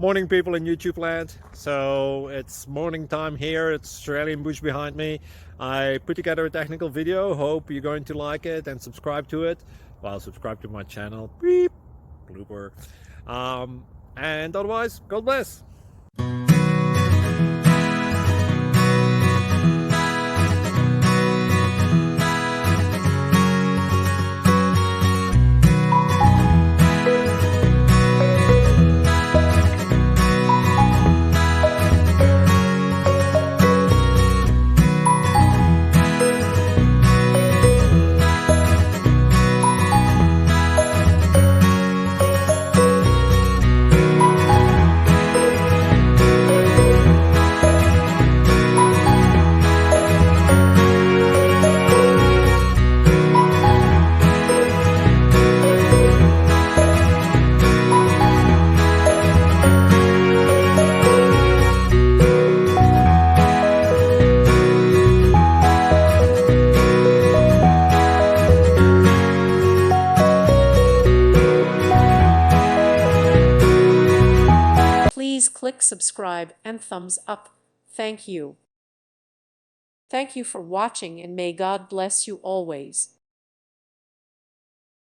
Morning people in YouTube land. So it's morning time here. It's Australian bush behind me. I put together a technical video. Hope you're going to like it and subscribe to it. Well, subscribe to my channel. Beep. Blooper. And otherwise, God bless. Please click subscribe and thumbs up. Thank you. Thank you for watching and may God bless you always.